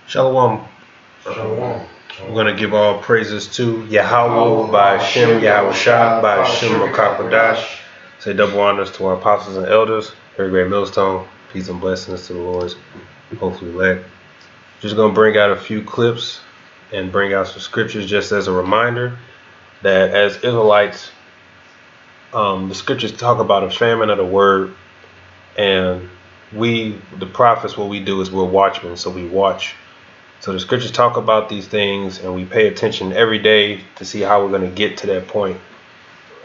Shalom. Shalom. We're going to give all praises to Yahweh by Shem Yahushua by Shem Makakwadash. Say double honors to our apostles and elders. Very great millstone. Peace and blessings to the Lord's hopefully elect. Just going to bring out a few clips and bring out some scriptures just as a reminder that as Israelites, the scriptures talk about a famine of the word, and we, the prophets, what we do is we're watchmen, so we watch. So the scriptures talk about these things, and we pay attention every day to see how we're going to get to that point.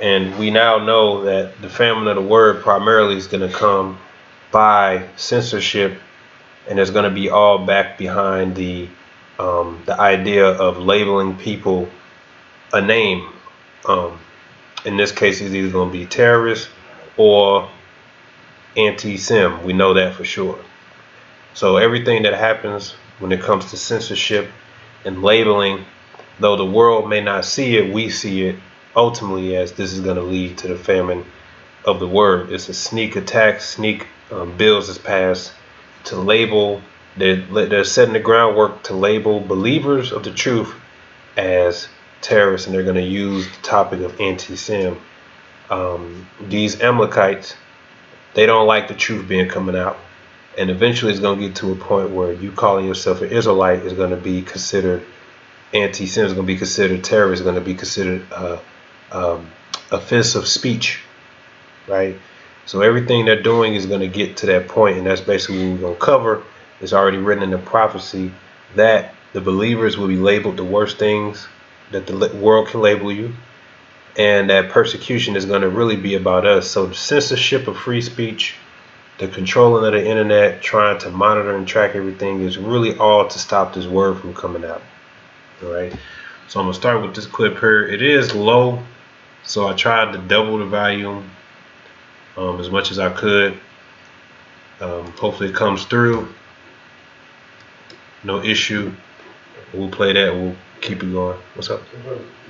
And we now know that the famine of the word primarily is going to come by censorship, and it's going to be all back behind the idea of labeling people a name. In this case, it's either going to be terrorist or anti-Sem. We know that for sure. So everything that happens when it comes to censorship and labeling, though the world may not see it, we see it ultimately as this is going to lead to the famine of the word. It's a sneak attack, sneak bills is passed to label. They're setting the groundwork to label believers of the truth as terrorists, and they're going to use the topic of anti-Sem. These Amalekites, they don't like the truth being coming out. And eventually it's going to get to a point where you calling yourself an Israelite is going to be considered anti-Sem, is going to be considered terrorist, is going to be considered offensive speech, right? So everything they're doing is going to get to that point, and that's basically what we're going to cover. It's already written in the prophecy that the believers will be labeled the worst things that the world can label you, and that persecution is going to really be about us. So the censorship of free speech, the controlling of the internet, trying to monitor and track everything is really all to stop this word from coming out. All right. So I'm gonna start with this clip here. It is low, so I tried to double the volume as much as I could. Hopefully it comes through. No issue. We'll play that. We'll keep it going. What's up?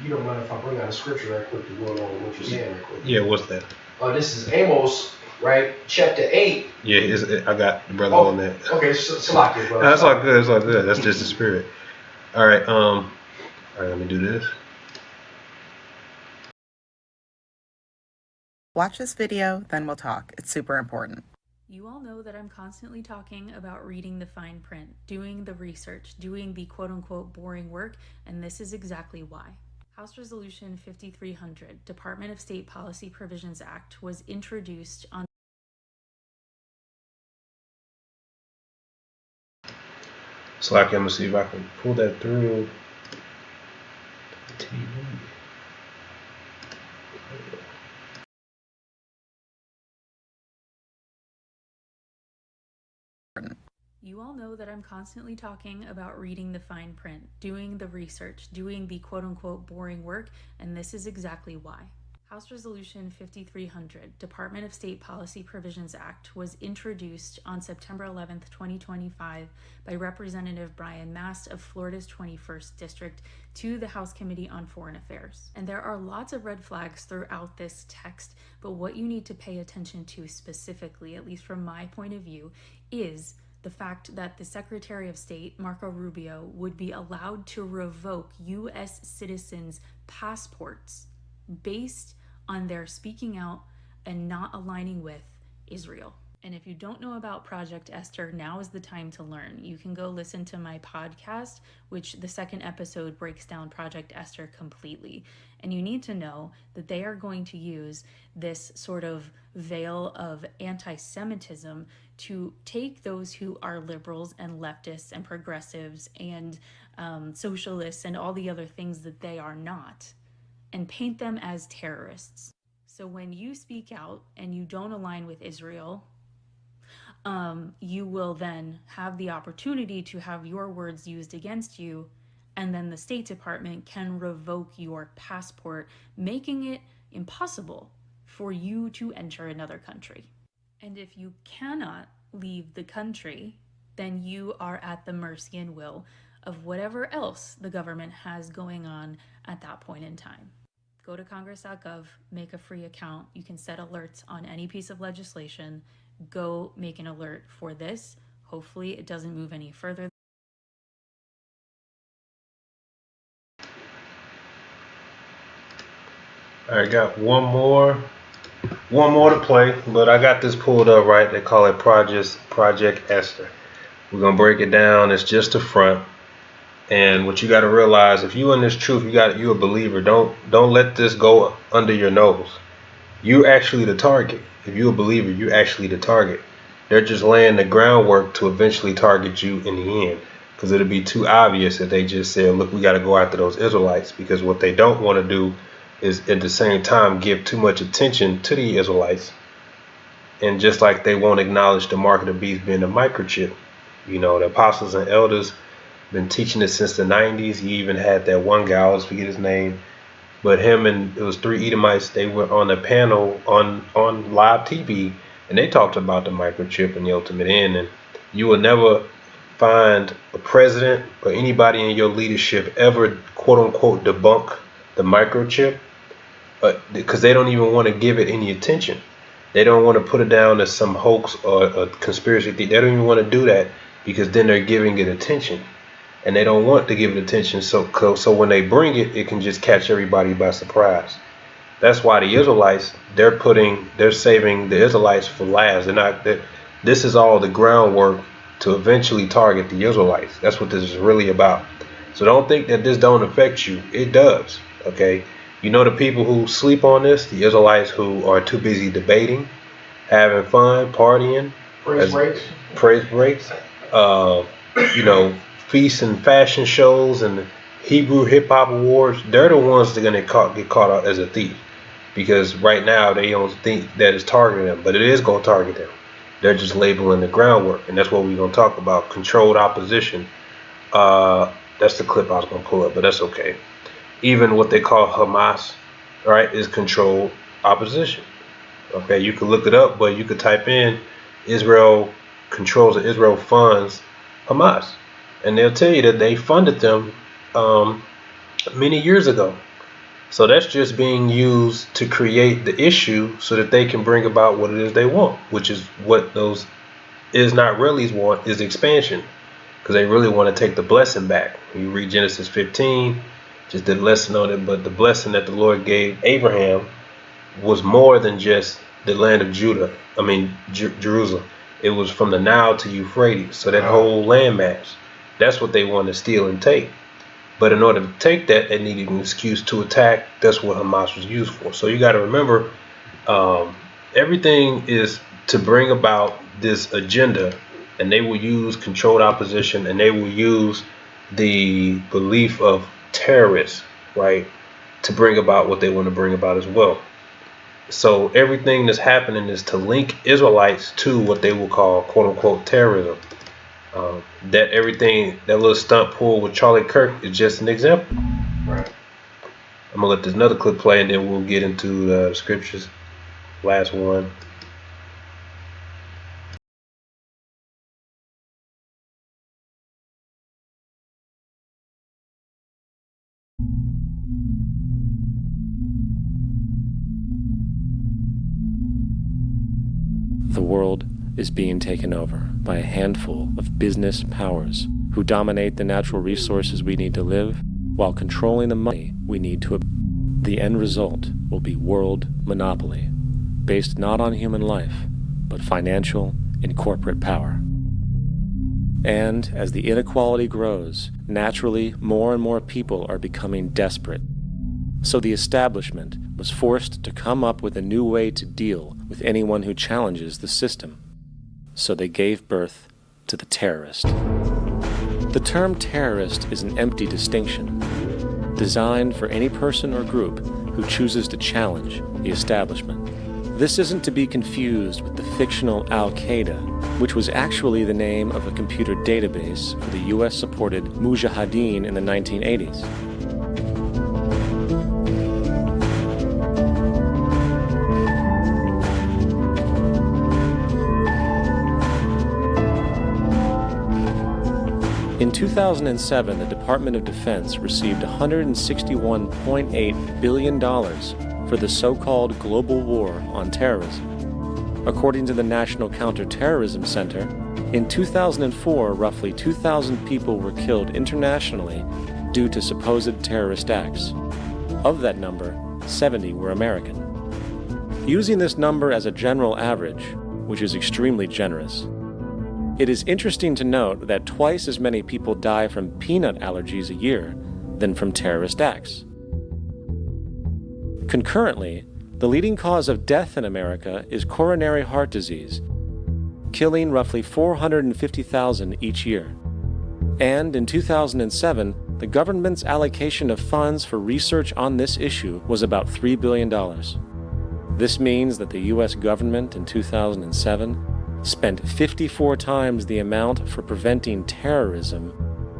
You don't mind if I bring out a scripture right quick to go along with what you're saying right quick? Yeah. What's that? This is Amos, right? Chapter 8. Yeah. I got the brother on that. Okay, so lock it, brother. That's all good. That's all good. That's just the spirit. All right. All right. Let me do this. Watch this video, then we'll talk. It's super important. You all know that I'm constantly talking about reading the fine print, doing the research, doing the quote-unquote boring work, and this is exactly why. House Resolution 5300, Department of State Policy Provisions Act, was introduced on Slack, I'm gonna see if I can pull that through. You all know that I'm constantly talking about reading the fine print, doing the research, doing the quote-unquote boring work, and this is exactly why. House Resolution 5300, Department of State Policy Provisions Act, was introduced on September 11th, 2025 by Representative Brian Mast of Florida's 21st District to the House Committee on Foreign Affairs. And there are lots of red flags throughout this text, but what you need to pay attention to specifically, at least from my point of view, is the fact that the Secretary of State, Marco Rubio, would be allowed to revoke U.S. citizens' passports based on their speaking out and not aligning with Israel. And if you don't know about Project Esther, now is the time to learn. You can go listen to my podcast, which the second episode breaks down Project Esther completely. And you need to know that they are going to use this sort of veil of anti-Semitism to take those who are liberals and leftists and progressives and socialists and all the other things that they are not, and paint them as terrorists. So when you speak out and you don't align with Israel, you will then have the opportunity to have your words used against you, and then the State Department can revoke your passport, making it impossible for you to enter another country. And if you cannot leave the country, then you are at the mercy and will of whatever else the government has going on at that point in time. Go to congress.gov, make a free account. You can set alerts on any piece of legislation. Go make an alert for this. Hopefully it doesn't move any further. I got one more to play, but I got this pulled up right. They call it Project Esther. We're gonna break it down. It's just the front. And what you got to realize, if you in this truth, you a believer. Don't let this go under your nose. You're actually the target. If you're a believer, you're actually the target. They're just laying the groundwork to eventually target you in the end. Because it'll be too obvious that they just said, look, we got to go after those Israelites. Because what they don't want to do is at the same time give too much attention to the Israelites. And just like they won't acknowledge the mark of the beast being a microchip. You know, the apostles and elders been teaching it since the 90s. He even had that one guy, I always forget his name, but him and it was 3 Edomites. They were on a panel on live TV, and they talked about the microchip and the ultimate end. And you will never find a president or anybody in your leadership ever quote unquote debunk the microchip, because they don't even want to give it any attention. They don't want to put it down as some hoax or a conspiracy theory. They don't even want to do that, because then they're giving it attention. And they don't want to give it attention, so when they bring it, it can just catch everybody by surprise. That's why the Israelites, they're saving the Israelites for last. This is all the groundwork to eventually target the Israelites. That's what this is really about. So don't think that this don't affect you. It does. Okay, you know the people who sleep on this, the Israelites who are too busy debating, having fun, partying, praise breaks, you know, feasts and fashion shows and Hebrew hip hop awards. They're the ones that are gonna get caught out as a thief, because right now they don't think that it's targeting them, but it is gonna target them. They're just labeling the groundwork, and that's what we're gonna talk about. Controlled opposition. That's the clip I was gonna pull up, but that's okay. Even what they call Hamas, right, is controlled opposition. Okay, you can look it up, but you could type in Israel controls or Israel funds Hamas, and they'll tell you that they funded them many years ago. So that's just being used to create the issue so that they can bring about what it is they want, which is what those Israelis want, is expansion, because they really want to take the blessing back. When you read Genesis 15, just did a lesson on it, but the blessing that the Lord gave Abraham was more than just the land of Jerusalem. It was from the Nile to Euphrates, so that whole landmass. That's what they want to steal and take. But in order to take that, they needed an excuse to attack. That's what Hamas was used for. So you got to remember, everything is to bring about this agenda, and they will use controlled opposition, and they will use the belief of terrorists, right, to bring about what they want to bring about as well. So everything that's happening is to link Israelites to what they will call quote unquote terrorism. That little stunt pull with Charlie Kirk is just an example. Right. I'm gonna let this another clip play, and then we'll get into the scriptures. Last one. The world is being taken over by a handful of business powers who dominate the natural resources we need to live while controlling the money we need to. The end result will be world monopoly, based not on human life, but financial and corporate power. And as the inequality grows, naturally more and more people are becoming desperate. So the establishment was forced to come up with a new way to deal with anyone who challenges the system. So they gave birth to the terrorist. The term terrorist is an empty distinction, designed for any person or group who chooses to challenge the establishment. This isn't to be confused with the fictional Al-Qaeda, which was actually the name of a computer database for the US-supported Mujahideen in the 1980s. In 2007, the Department of Defense received $161.8 billion for the so-called global war on terrorism. According to the National Counterterrorism Center, in 2004, roughly 2,000 people were killed internationally due to supposed terrorist acts. Of that number, 70 were American. Using this number as a general average, which is extremely generous, it is interesting to note that twice as many people die from peanut allergies a year than from terrorist acts. Concurrently, the leading cause of death in America is coronary heart disease, killing roughly 450,000 each year. And in 2007, the government's allocation of funds for research on this issue was about $3 billion. This means that the U.S. government in 2007 spent 54 times the amount for preventing terrorism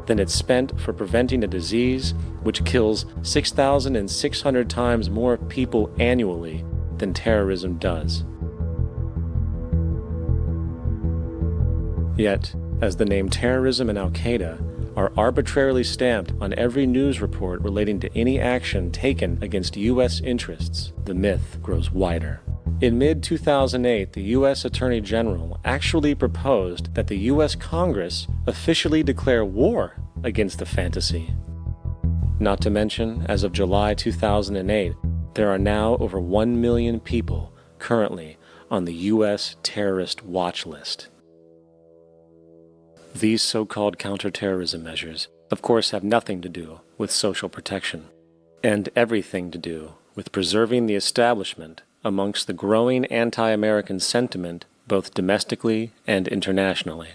than it spent for preventing a disease which kills 6,600 times more people annually than terrorism does. Yet, as the name terrorism and Al-Qaeda are arbitrarily stamped on every news report relating to any action taken against U.S. interests, the myth grows wider. In mid-2008, the U.S. Attorney General actually proposed that the U.S. Congress officially declare war against the fantasy. Not to mention, as of July 2008, there are now over 1 million people currently on the U.S. terrorist watch list. These so-called counterterrorism measures, of course, have nothing to do with social protection, and everything to do with preserving the establishment amongst the growing anti-American sentiment both domestically and internationally,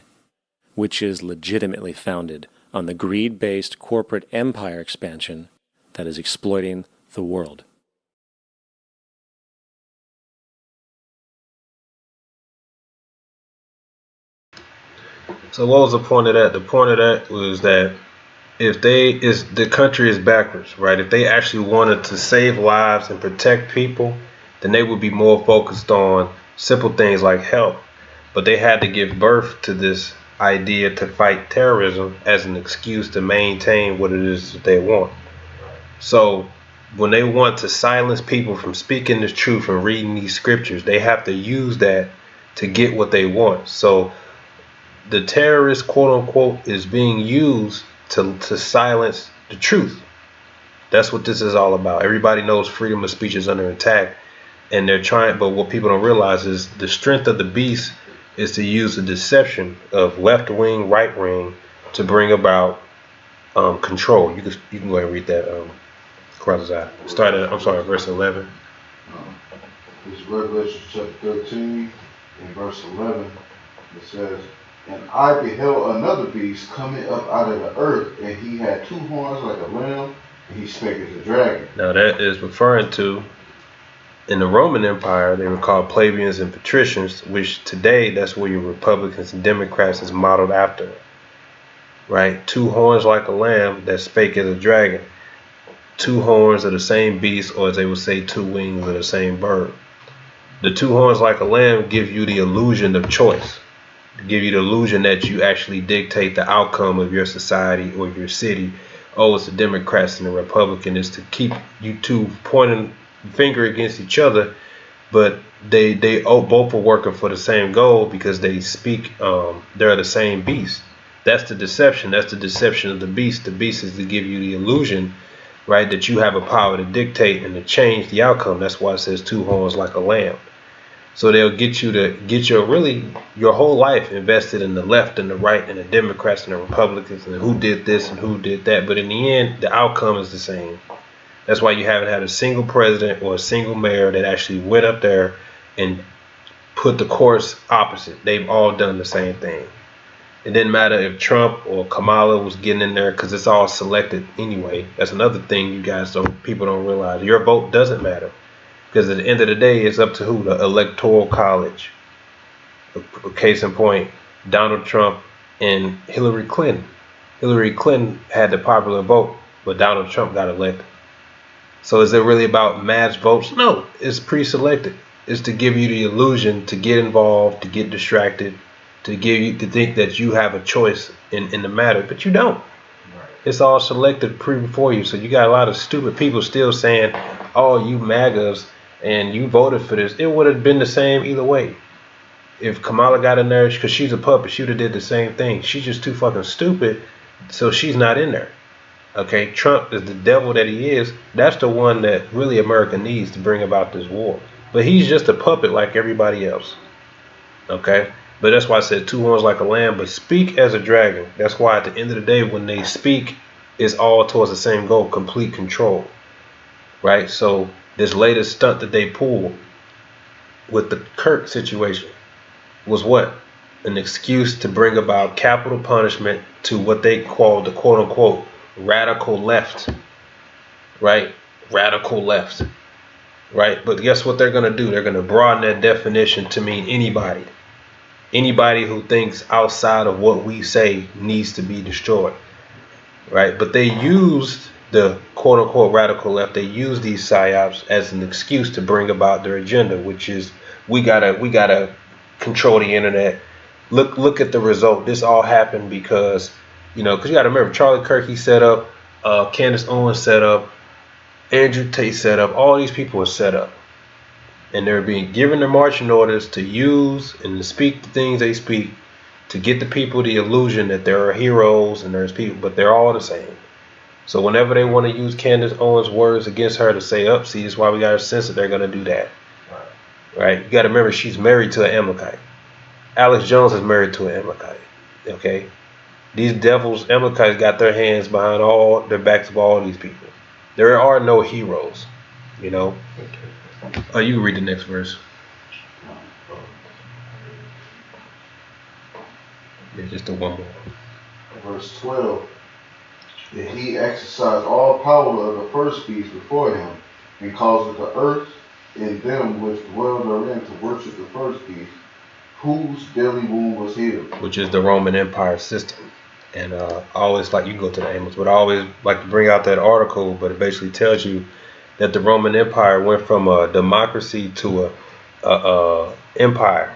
which is legitimately founded on the greed-based corporate empire expansion that is exploiting the world. So what was the point of that? The point of that was that if the country is backwards, right? If they actually wanted to save lives and protect people, then they would be more focused on simple things like health. But they had to give birth to this idea to fight terrorism as an excuse to maintain what it is that they want. So when they want to silence people from speaking the truth and reading these scriptures, they have to use that to get what they want. So the terrorist, quote unquote, is being used to silence the truth. That's what this is all about. Everybody knows freedom of speech is under attack, and they're trying, but what people don't realize is the strength of the beast is to use the deception of left wing, right wing to bring about control. You can go ahead and read that. Start at, verse 11. This is Revelation chapter 13, in verse 11. It says, "And I beheld another beast coming up out of the earth, and he had 2 horns like a lamb, and he spake as a dragon." Now that is referring to, in the Roman Empire, they were called plebeians and patricians, which today, that's where your Republicans and Democrats is modeled after. Right? 2 horns like a lamb that spake as a dragon. 2 horns of the same beast, or as they would say, 2 wings of the same bird. The 2 horns like a lamb give you the illusion of choice. Give you the illusion that you actually dictate the outcome of your society or your city. Oh, it's the Democrats and the Republicans. It's to keep you two pointing the finger against each other, but they both are working for the same goal because they speak. They're the same beast. That's the deception. That's the deception of the beast. The beast is to give you the illusion, right, that you have a power to dictate and to change the outcome. That's why it says 2 horns like a lamb. So they'll get you to get your whole life invested in the left and the right and the Democrats and the Republicans and who did this and who did that. But in the end, the outcome is the same. That's why you haven't had a single president or a single mayor that actually went up there and put the course opposite. They've all done the same thing. It didn't matter if Trump or Kamala was getting in there because it's all selected anyway. That's another thing people don't realize. Your vote doesn't matter. Because at the end of the day, it's up to who? The Electoral College. A case in point, Donald Trump and Hillary Clinton. Hillary Clinton had the popular vote, but Donald Trump got elected. So is it really about mass votes? No, it's pre-selected. It's to give you the illusion to get involved, to get distracted, to give you to think that you have a choice in the matter, but you don't. It's all selected before you. So you got a lot of stupid people still saying, oh, you MAGAs, and you voted for this. It would have been the same either way. If Kamala got in there, because she's a puppet, she would have did the same thing. She's just too fucking stupid, so she's not in there. Okay, Trump is the devil that he is. That's the one that really America needs to bring about this war. But he's just a puppet like everybody else. Okay, but that's why I said two horns like a lamb, but speak as a dragon. That's why at the end of the day, when they speak, it's all towards the same goal: complete control. Right. So this latest stunt that they pulled with the Kirk situation was what? An excuse to bring about capital punishment to what they call the quote unquote radical left. Right? Radical left. Right? But guess what they're going to do? They're going to broaden that definition to mean anybody. Anybody who thinks outside of what we say needs to be destroyed. Right? But they used the quote unquote radical left. They use these psyops as an excuse to bring about their agenda, which is we gotta control the internet. Look at the result. This all happened because because you gotta remember Charlie Kirk, he set up, Candace Owens set up, Andrew Tate set up. All these people were set up, and they're being given the marching orders to use and to speak the things they speak to get the people the illusion that there are heroes and there's people, but they're all the same. So whenever they want to use Candace Owens' words against her to say, "Up, see, that's why we got to censor," they're gonna do that. Right? You got to remember, she's married to an Amalekite. Alex Jones is married to an Amalekite. Okay, these devils, Amalekites, got their hands behind their backs of all these people. There are no heroes. Oh, you can read the next verse. Yeah, just the one more. Verse 12. That he exercised all power of the first beast before him, and caused the earth and them which dwell therein to worship the first beast, whose belly wound was healed. Which is the Roman Empire system. And I always you can go to the Amos, but I always like to bring out that article, but it basically tells you that the Roman Empire went from a democracy to a empire,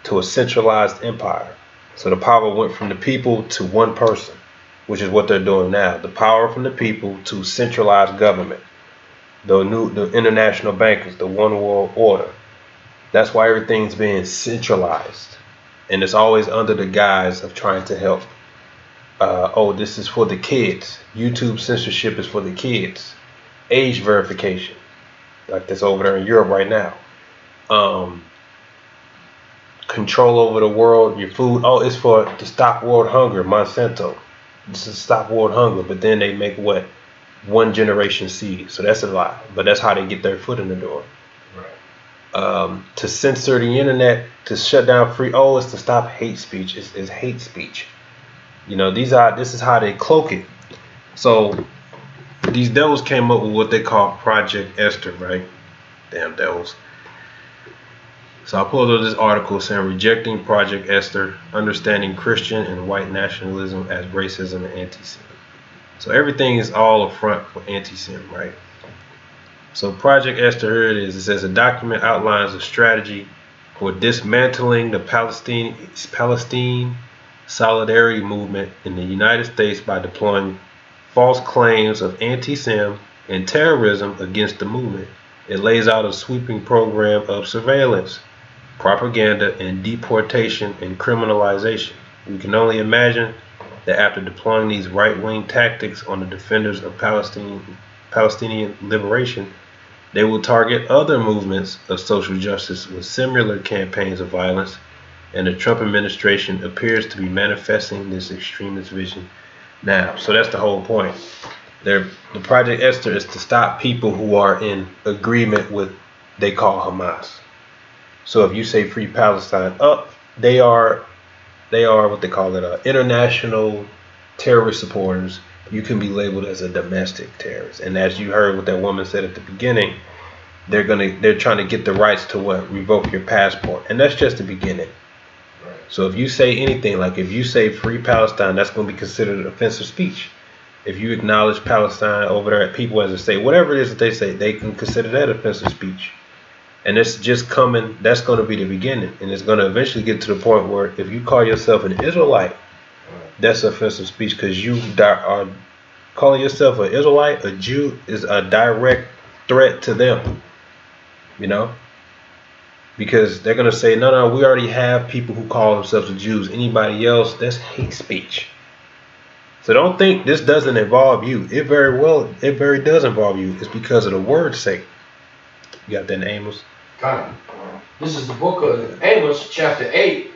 to a centralized empire. So the power went from the people to one person, which is what they're doing now. The power from the people to centralized government. The international bankers, the one world order. That's why everything's being centralized. And it's always under the guise of trying to help. This is for the kids. YouTube censorship is for the kids. Age verification. Like that's over there in Europe right now. Control over the world, your food. It's to stop world hunger. Monsanto. This is stop world hunger. But then they make what? One generation seed. So that's a lie. But that's how they get their foot in the door. Right. To censor the internet, to shut down free. It's to stop hate speech. It's hate speech. This is how they cloak it. So these devils came up with what they call Project Esther, right? Damn devils. So I pulled up this article saying rejecting Project Esther, understanding Christian and white nationalism as racism and anti-Semitism. So everything is all a front for anti-Semitism, right? So Project Esther, here it is. It says a document outlines a strategy for dismantling the Palestine solidarity movement in the United States by deploying false claims of anti-Sem and terrorism against the movement. It lays out a sweeping program of surveillance, propaganda, and deportation and criminalization. We can only imagine that after deploying these right-wing tactics on the defenders of Palestinian liberation, they will target other movements of social justice with similar campaigns of violence, and the Trump administration appears to be manifesting this extremist vision now. So that's the whole point. The Project Esther is to stop people who are in agreement with they call Hamas. So if you say free Palestine, they are what they call it, international terrorist supporters. You can be labeled as a domestic terrorist. And as you heard what that woman said at the beginning, they're trying to get the rights to revoke your passport. And that's just the beginning. So if you say anything, like if you say free Palestine, that's going to be considered offensive speech. If you acknowledge Palestine over there, people as they say, whatever it is that they say, they can consider that offensive speech. And it's just coming, that's going to be the beginning. And it's going to eventually get to the point where if you call yourself an Israelite, that's offensive speech because you are calling yourself an Israelite, a Jew, is a direct threat to them. Because they're going to say, no, we already have people who call themselves Jews. Anybody else, that's hate speech. So don't think this doesn't involve you. It very does involve you. It's because of the word's sake. You got that in Amos? Kind of. This is the book of Amos, chapter 8.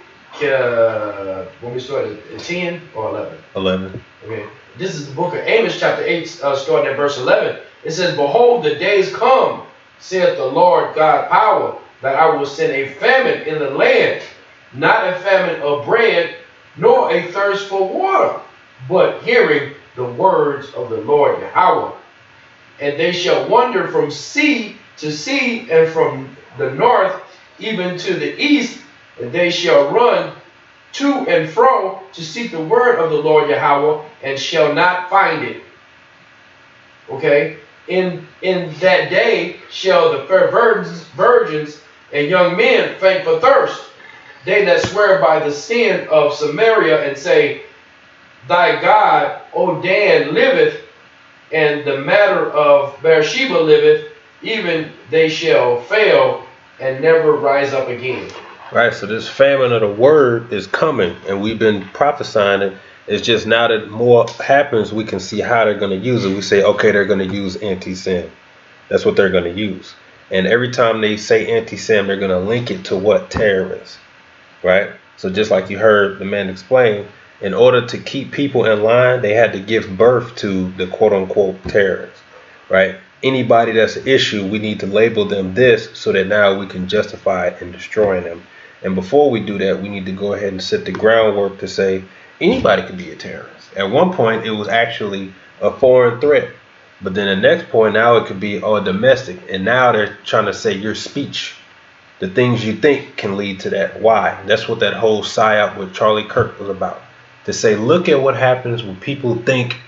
When we started at 10 or 11? 11. Okay. This is the book of Amos, chapter 8, starting at verse 11. It says, Behold, the days come, saith the Lord God power, that I will send a famine in the land, not a famine of bread, nor a thirst for water, but hearing the words of the Lord Yahweh. And they shall wander from sea to sea, and from the north even to the east, and they shall run to and fro to seek the word of the Lord Yahweh, and shall not find it. Okay? In that day shall the fair virgins and young men faint for thirst. They that swear by the sin of Samaria and say, Thy God, O Dan, liveth, and the matter of Beersheba liveth, even they shall fail and never rise up again. Right, so this famine of the word is coming, and we've been prophesying it. It's just now that more happens, we can see how they're going to use it. We say, okay, they're going to use anti-Sem. That's what they're going to use. And every time they say anti-Sem, they're going to link it to what terrorists, right? So just like you heard the man explain, in order to keep people in line, they had to give birth to the quote-unquote terrorists, right? Anybody that's an issue, we need to label them this so that now we can justify it in destroying them. And before we do that, we need to go ahead and set the groundwork to say anybody can be a terrorist. At one point, it was actually a foreign threat. But then the next point, now it could be domestic. And now they're trying to say your speech, the things you think can lead to that. Why? That's what that whole psyop with Charlie Kirk was about. To say, look at what happens when people think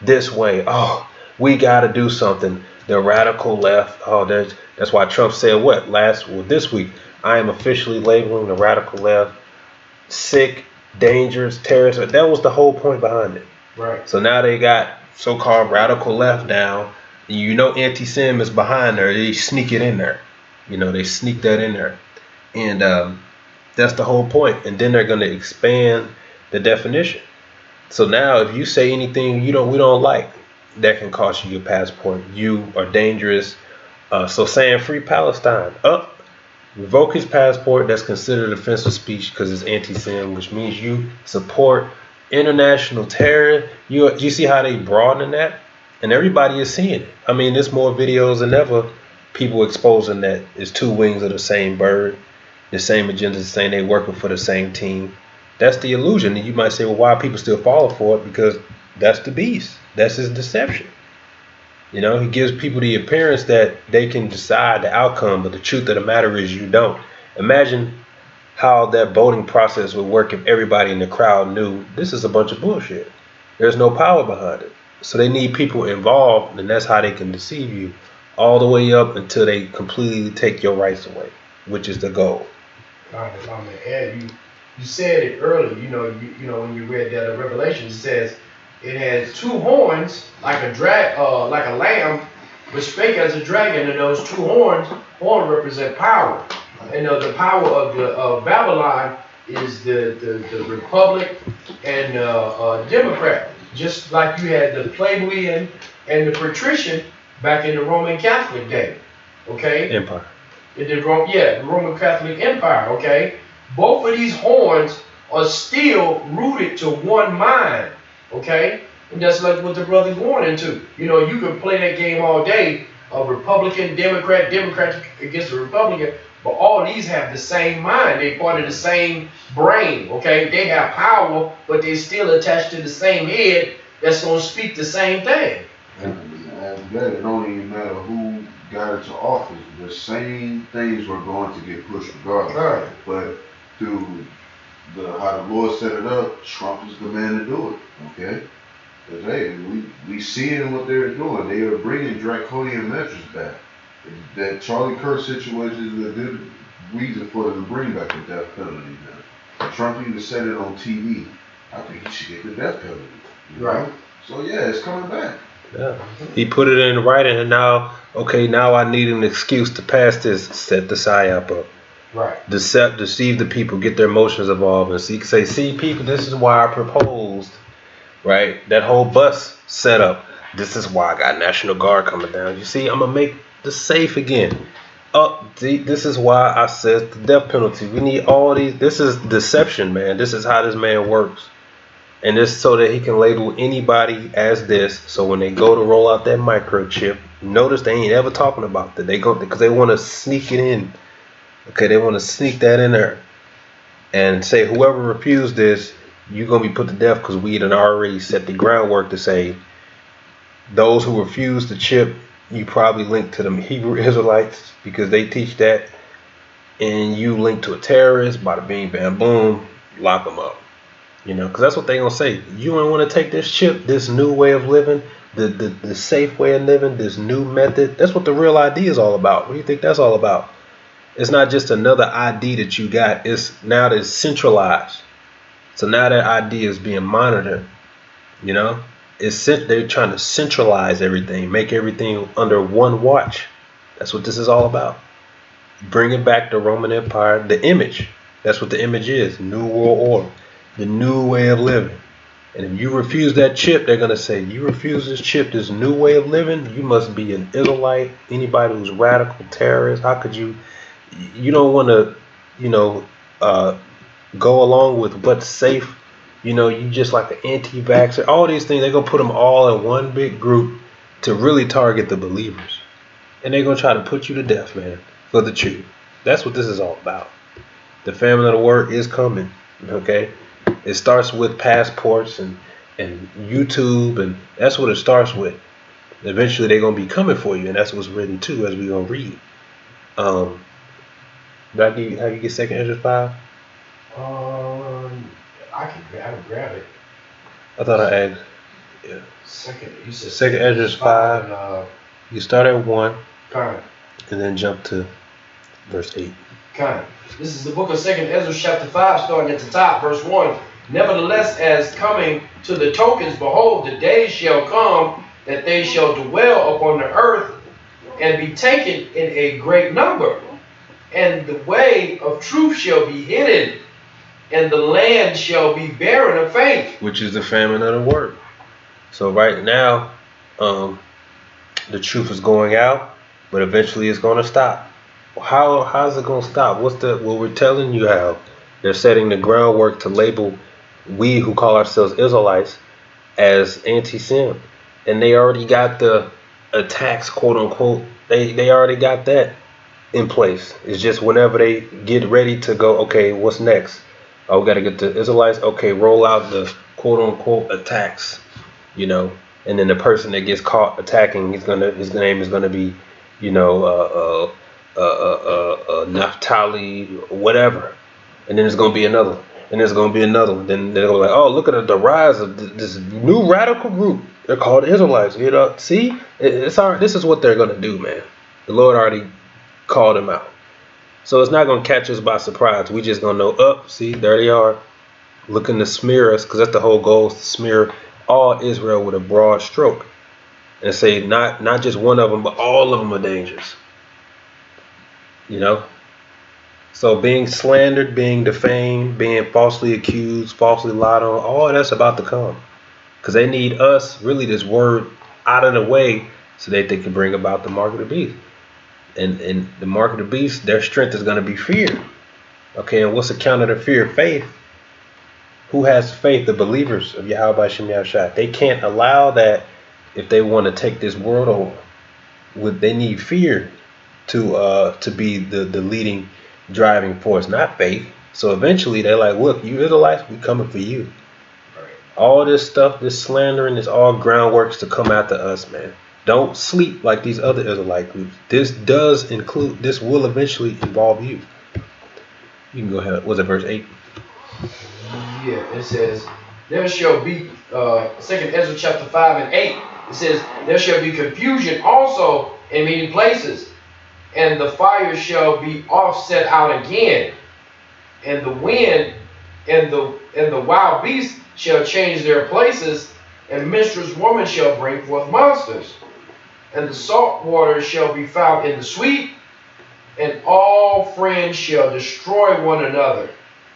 this way. Oh, we got to do something. The radical left. Oh, that's why Trump said what? This week, I am officially labeling the radical left sick, dangerous, terrorist. That was the whole point behind it. Right. So now they got so-called radical left down. You know anti-Sem is behind there. They sneak it in there. You know, they sneak that in there. And that's the whole point. And then they're going to expand the definition. So now if you say anything we don't like, that can cost you your passport. You are dangerous. So saying free Palestine, revoke his passport, that's considered offensive speech because it's anti-Sem, which means you support international terror. You see how they broaden that? And everybody is seeing it. I mean, there's more videos than ever, people exposing that it's two wings of the same bird, the same agenda, saying they working for the same team. That's the illusion. And you might say, well, why are people still falling for it? Because that's the beast. That's his deception. You know, he gives people the appearance that they can decide the outcome, but the truth of the matter is you don't. Imagine how that voting process would work if everybody in the crowd knew this is a bunch of bullshit. There's no power behind it. So they need people involved, and that's how they can deceive you all the way up until they completely take your rights away, which is the goal. You said it earlier, you know when you read that Revelation, it says it has two horns like a lamb, which spake as a dragon, and those two horns represent power. And the power of Babylon is the Republic and Democrat, just like you had the plebeian and the patrician back in the Roman Catholic day. Okay? Empire. The Roman Catholic Empire. Okay? Both of these horns are still rooted to one mind. Okay? And that's like what the brother going into. You know, you can play that game all day, a Republican, Democrat against a Republican, but all these have the same mind. They part of the same brain. Okay? They have power, but they're still attached to the same head that's going to speak the same thing. And that it don't even matter who got into office. The same things were going to get pushed regardless. Right. But through how the Lord set it up, Trump is the man to do it. Okay? Because hey, we seeing what they're doing. They are bringing draconian measures back. That Charlie Kirk situation is a good reason for them to bring back the death penalty now. Trump even said it on TV. I think he should get the death penalty. Right. So yeah, it's coming back. Yeah. He put it in writing, and now I need an excuse to pass this, set the psyop up. Right. Deceive the people, get their emotions involved, and see people, this is why I proposed right? That whole bus setup. This is why I got National Guard coming down. You see, I'm gonna make the safe again. This is why I said the death penalty. We need all these. This is deception, man. This is how this man works. And this so that he can label anybody as this. So when they go to roll out that microchip, notice they ain't ever talking about that. They go because they want to sneak it in. Okay, they want to sneak that in there and say whoever refused this, you're gonna be put to death because we had already set the groundwork to say those who refuse the chip, you probably link to them Hebrew Israelites because they teach that, and you link to a terrorist. Bada bing, bam, boom, lock them up. You know, because that's what they gonna say. You don't want to take this chip, this new way of living, the safe way of living, this new method. That's what the real ID is all about. What do you think that's all about? It's not just another ID that you got. It's now that it's centralized. So now that ID is being monitored. You know, they're trying to centralize everything, make everything under one watch. That's what this is all about. Bringing back the Roman Empire, the image. That's what the image is. New world order, the new way of living. And if you refuse that chip, they're gonna say you refuse this chip, this new way of living. You must be an Israelite. Anybody who's radical terrorist. How could you? You don't want to, you know, go along with what's safe. You know, you just like an anti-vaxxer. All these things, they're going to put them all in one big group to really target the believers. And they're going to try to put you to death, man, for the truth. That's what this is all about. The famine of the word is coming, okay? It starts with passports and YouTube, and that's what it starts with. Eventually, they're going to be coming for you, and that's what's written, too, as we're going to read. How do you get 2nd Ezra 5? I can grab it. I thought I asked. Yeah. You said 2nd Ezra 5. And, You start at 1 kind. and then jump to verse 8. Kind. This is the book of 2nd Ezra chapter 5, starting at the top, verse 1. Nevertheless, as coming to the tokens, behold, the days shall come that they shall dwell upon the earth and be taken in a great number. And the way of truth shall be hidden, and the land shall be barren of faith. Which is the famine of the word. So right now, the truth is going out, but eventually it's going to stop. How's it going to stop? What we're telling you how? They're setting the groundwork to label we who call ourselves Israelites as anti-Sem. And they already got the attacks, quote unquote. They already got that in place. It's just whenever they get ready to go, okay, what's next? Oh, we got to get the Israelites. Okay, roll out the quote unquote attacks, you know. And then the person that gets caught attacking, his name is gonna be, you know, Naphtali, whatever. And then there's gonna be another one. And there's gonna be another one. Then they're gonna be like, oh, look at the rise of this new radical group. They're called Israelites. You know, see, it's all right. This is what they're gonna do, man. The Lord already called them out. So it's not going to catch us by surprise. We just going to know, see, there they are, looking to smear us, because that's the whole goal, is to smear all Israel with a broad stroke. And say not just one of them, but all of them are dangerous. You know? So being slandered, being defamed, being falsely accused, falsely lied on, all that's about to come. Because they need us, really, this word out of the way so that they can bring about the mark of the beast. And the mark of the beast, their strength is going to be fear. Okay, and what's the counter to fear? Faith. Who has faith? The believers of Yahweh Shem Yahushua. They can't allow that if they want to take this world over. They need fear to be the leading driving force, not faith. So eventually they're like, look, you Israelites, we coming for you. All this stuff, this slandering, is all groundworks to come after us, man. Don't sleep like these other Israelite groups. This will eventually involve you. You can go ahead. Was it verse 8? Yeah, it says, there shall be, 2nd Ezra chapter 5 and 8. It says, there shall be confusion also in many places, and the fire shall be offset out again, and the wind and the wild beasts shall change their places, and minstrel's woman shall bring forth monsters. And the salt water shall be found in the sweet, and all friends shall destroy one another.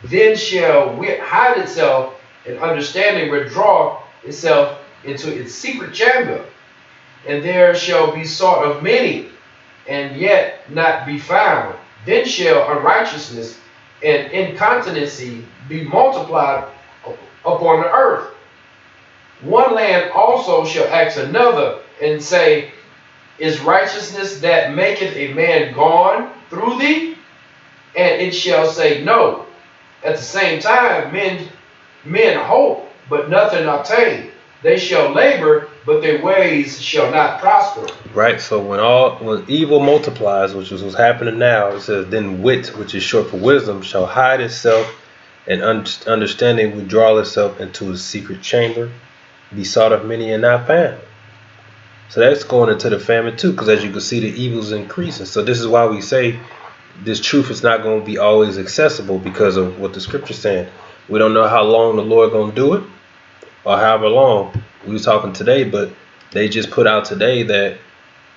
Then shall wit hide itself, and understanding withdraw itself into its secret chamber, and there shall be sought of many, and yet not be found. Then shall unrighteousness and incontinency be multiplied upon the earth. One land also shall ask another, and say, Is righteousness that maketh a man gone through thee? And it shall say, No. At the same time, men hope, but nothing obtain. They shall labor, but their ways shall not prosper. Right. So when evil multiplies, which is what's happening now, it says, then wit, which is short for wisdom, shall hide itself, and understanding withdraw itself into a secret chamber, be sought of many and not found. So that's going into the famine too, because as you can see, the evil's increasing. So this is why we say this truth is not going to be always accessible, because of what the scripture's saying. We don't know how long the Lord going to do it, or however long. We was talking today, but they just put out today that,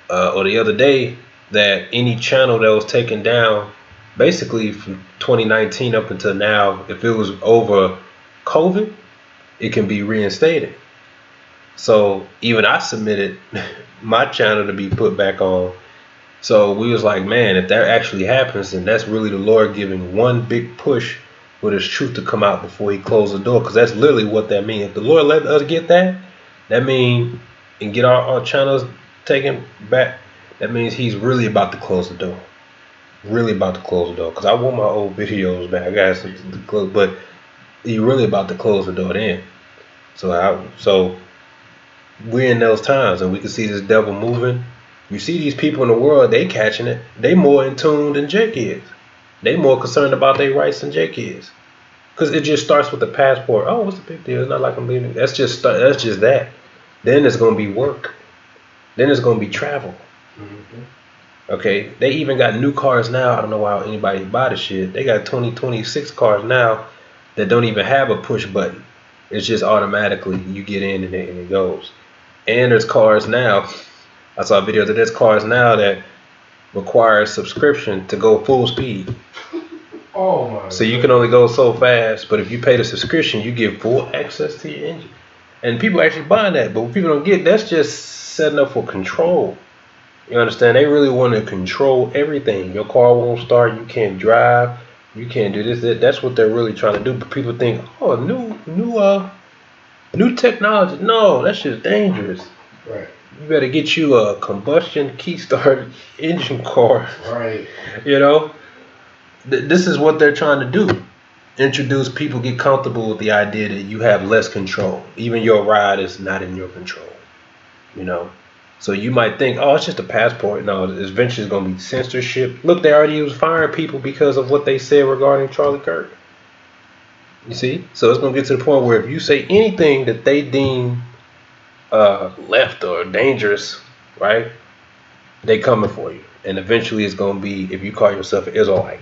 or the other day, that any channel that was taken down, basically from 2019 up until now, if it was over COVID, it can be reinstated. So even I submitted my channel to be put back on. So we was like, man, if that actually happens, then that's really the Lord giving one big push for this truth to come out before he closed the door. Because that's literally what that means. If the Lord let us get that, that means, and get our channels taken back, that means he's really about to close the door. Really about to close the door. Because I want my old videos back. I got something to close, but he really about to close the door then. So we're in those times, and we can see this devil moving. You see these people in the world, they catching it. They more in tune than Jake is. They more concerned about their rights than Jake is. Because it just starts with the passport. Oh, what's the big deal? It's not like I'm leaving. That's just that. Then it's going to be work. Then it's going to be travel. Okay, they even got new cars now. I don't know why anybody buy the shit. They got 2026 cars now that don't even have a push button. It's just automatically you get in and it goes. And there's cars now. I saw a video that there's cars now that require subscription to go full speed. Oh my. So you can only go so fast, but if you pay the subscription, you get full access to your engine. And people actually buying that, but what people don't get, that's just setting up for control. You understand? They really want to control everything. Your car won't start, you can't drive, you can't do this, that. That's what they're really trying to do. But people think, oh, new technology. No, that's just dangerous. Right. You better get you a combustion key-started engine car. Right. You know? This is what they're trying to do. Introduce people, get comfortable with the idea that you have less control. Even your ride is not in your control. You know? So you might think, oh, it's just a passport. No, eventually it's going to be censorship. Look, they already was firing people because of what they said regarding Charlie Kirk. You see? So it's going to get to the point where if you say anything that they deem left or dangerous, right? They coming for you. And eventually it's going to be, if you call yourself an Israelite.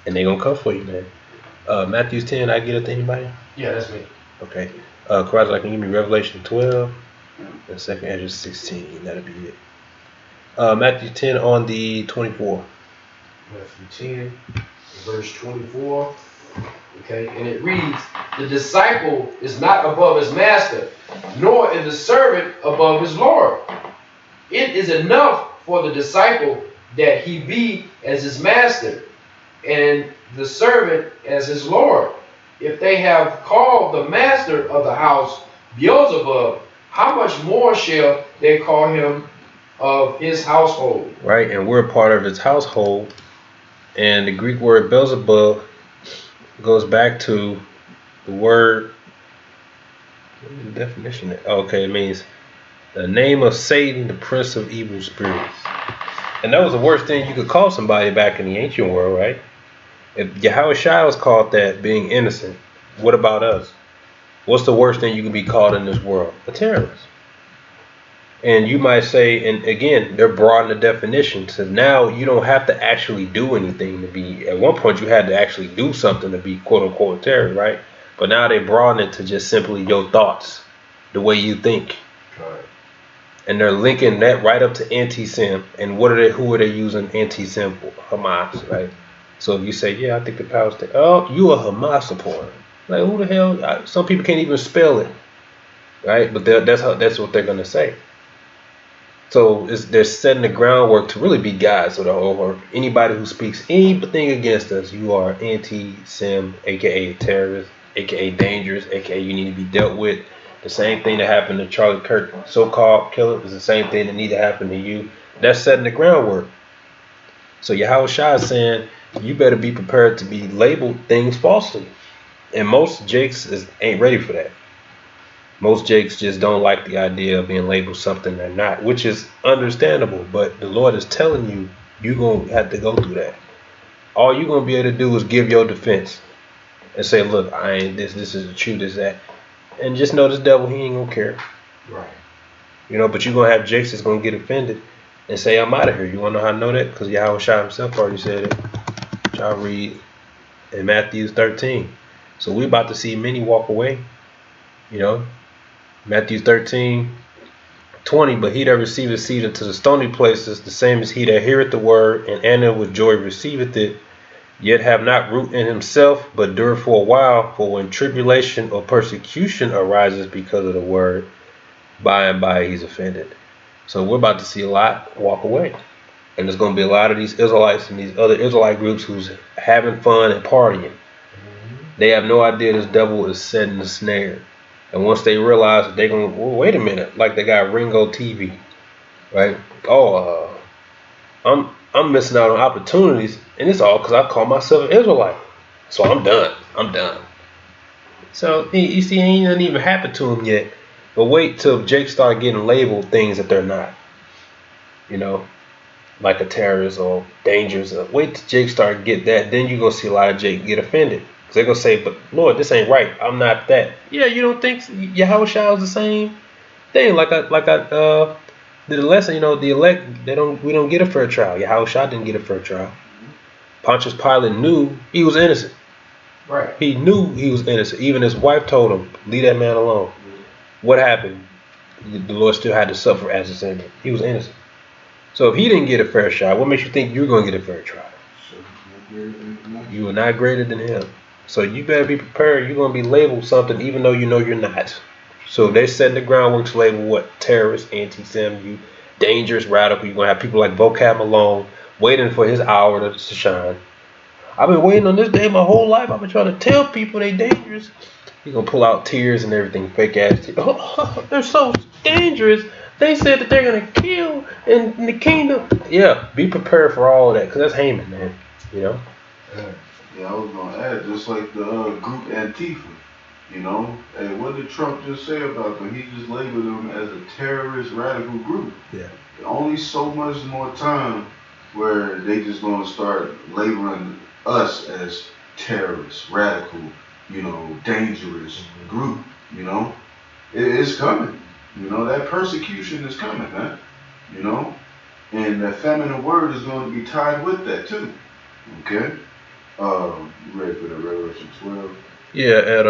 And they going to come for you, man. Matthew 10, I get it to anybody? Yeah, that's me. Okay. Karaz, can you give me Revelation 12 and 2 Ezra 16. That'll be it. Matthew 10 on the 24. Matthew 10, verse 24. Okay, and it reads, The disciple is not above his master, nor is the servant above his Lord. It is enough for the disciple that he be as his master, and the servant as his Lord. If they have called the master of the house Beelzebub, how much more shall they call him of his household? Right, and we're a part of his household. And the Greek word Beelzebub goes back to the word, what is the definition? Okay, it means the name of Satan, the prince of evil spirits. And that was the worst thing you could call somebody back in the ancient world, right? If Yahushua was called that, being innocent, what about us? What's the worst thing you could be called in this world? A terrorist. And you might say, and again, they're broadening the definition. So now you don't have to actually do anything to be, at one point you had to actually do something to be quote unquote a terrorist, right? But now they broaden it to just simply your thoughts, the way you think. Right. And they're linking that right up to anti-Sem. And who are they using anti-Sem for? Hamas, right? So if you say, yeah, I think the Palestinians, oh, you a Hamas supporter. Like who the hell? Some people can't even spell it, right? But that's what they're gonna say. So they're setting the groundwork to really be guys or anybody who speaks anything against us. You are anti-Sem, aka terrorist, aka dangerous, aka you need to be dealt with. The same thing that happened to Charlie Kirk, so-called killer, is the same thing that need to happen to you. That's setting the groundwork. So Yahweh Shai is saying you better be prepared to be labeled things falsely. And most Jakes ain't ready for that. Most Jakes just don't like the idea of being labeled something they're not, which is understandable. But the Lord is telling you, you're going to have to go through that. All you're going to be able to do is give your defense and say, look, I ain't this is the truth, this, that. And just know this devil, he ain't going to care. Right. You know, but you're going to have Jakes that's going to get offended and say, I'm out of here. You want to know how I know that? Because Yahweh Shai himself already said it. Which I'll read in Matthew 13. So we're about to see many walk away, you know. Matthew 13:20, but he that receiveth seed into the stony places, the same as he that heareth the word, and anna with joy receiveth it, yet have not root in himself, but endure for a while. For when tribulation or persecution arises because of the word, by and by he's offended. So we're about to see a lot walk away. And there's going to be a lot of these Israelites and these other Israelite groups who's having fun and partying. They have no idea this devil is setting the snare. And once they realize that they're going to, well, wait a minute, like they got Ringo TV, right? Oh, I'm missing out on opportunities, and it's all because I call myself an Israelite. So I'm done. So you see, ain't nothing even happened to them yet. But wait till Jake start getting labeled things that they're not. You know, like a terrorist or dangerous. Wait till Jake start get that, then you're going to see a lot of Jake get offended. Because they're going to say, but Lord, this ain't right. I'm not that. Yeah, you don't think Yahweh Shai is the same thing? Like I did a lesson, you know, the elect, we don't get a fair trial. Yahweh Shai didn't get a fair trial. Pontius Pilate knew he was innocent. Right. He knew he was innocent. Even his wife told him, leave that man alone. What happened? The Lord still had to suffer as a sinner. He was innocent. So if he didn't get a fair shot, what makes you think you're going to get a fair trial? You are not greater than him. So you better be prepared. You're going to be labeled something even though you know you're not. So they're setting the groundwork to label what? Terrorist, anti-Sem, you dangerous, radical. You're going to have people like Vocab Malone waiting for his hour to shine. I've been waiting on this day my whole life. I've been trying to tell people they dangerous. You're going to pull out tears and everything, fake ass tears. Oh, they're so dangerous. They said that they're going to kill in the kingdom. Yeah, be prepared for all of that because that's Haman, man. You know? Yeah, I was going to add, just like the group Antifa, you know? Hey, what did Trump just say about them? He just labeled them as a terrorist radical group. Yeah. Only so much more time where they just going to start labeling us as terrorists, radical, you know, dangerous group, you know? It's coming. You know, that persecution is coming, man. You know? And the feminine word is going to be tied with that too. Okay? You ready for the Revelation 12? Yeah, at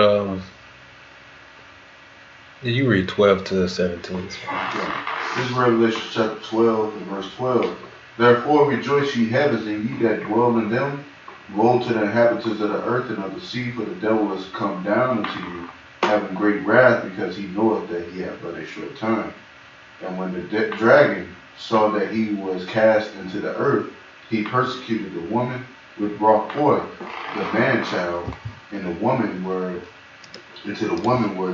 you read 12 to 17. Okay. This is Revelation chapter 12 and verse 12. Therefore rejoice ye heavens, and ye that dwell in them. Woe to the inhabitants of the earth and of the sea, for the devil is come down unto you, having great wrath, because he knoweth that he hath but a short time. And when the dragon saw that he was cast into the earth, he persecuted the woman which brought forth the man-child, and the woman were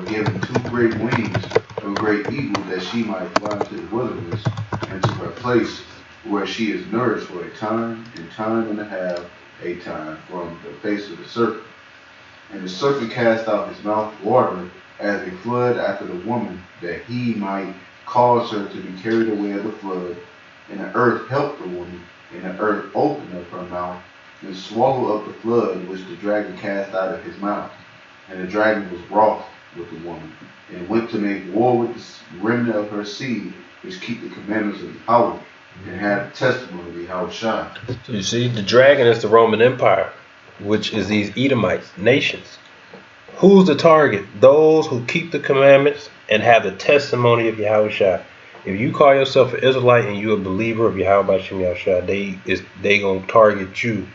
given two great wings of a great eagle, that she might fly into the wilderness, and to her place where she is nourished for a time and a half, a time from the face of the serpent. And the serpent cast out his mouth water as a flood after the woman, that he might cause her to be carried away of the flood. And the earth helped the woman, and the earth opened up her mouth, and swallowed up the flood which the dragon cast out of his mouth. And the dragon was wroth with the woman, and went to make war with the remnant of her seed, which keep the commandments of Yahweh, and have the testimony of Yahweh Shai. So you see, the dragon is the Roman Empire, which is these Edomite nations. Who's the target? Those who keep the commandments and have the testimony of Yahweh Shai. If you call yourself an Israelite and you're a believer of Yahweh Shem Yahweh Shai, they gonna target you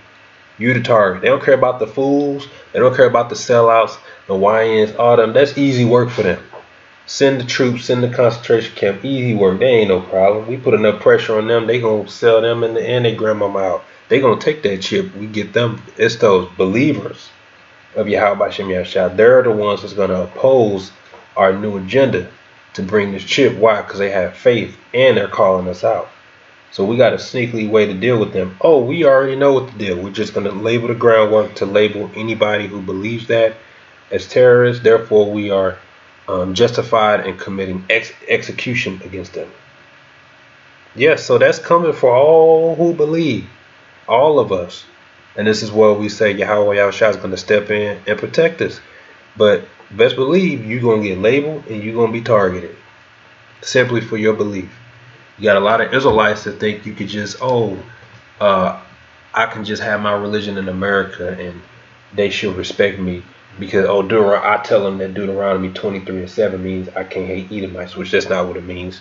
You the target. They don't care about the fools. They don't care about the sellouts, the YNs, all them. That's easy work for them. Send the troops, send the concentration camp. Easy work. They ain't no problem. We put enough pressure on them. They gonna sell them in the end. They grandmama out. They gonna take that chip. We get them. It's those believers of Yahweh Bashem Yahshua. They're the ones that's gonna oppose our new agenda to bring this chip. Why? Because they have faith and they're calling us out. So we got a sneaky way to deal with them. Oh, we already know what to do. We're just going to label the groundwork to label anybody who believes that as terrorists. Therefore, we are justified in committing execution against them. Yes, so that's coming for all who believe, all of us. And this is where we say Yahweh Yahushua is going to step in and protect us. But best believe you're going to get labeled and you're going to be targeted simply for your belief. You got a lot of Israelites that think you could just, I can just have my religion in America and they should respect me because, I tell them that Deuteronomy 23:7 means I can't hate Edomites, which that's not what it means.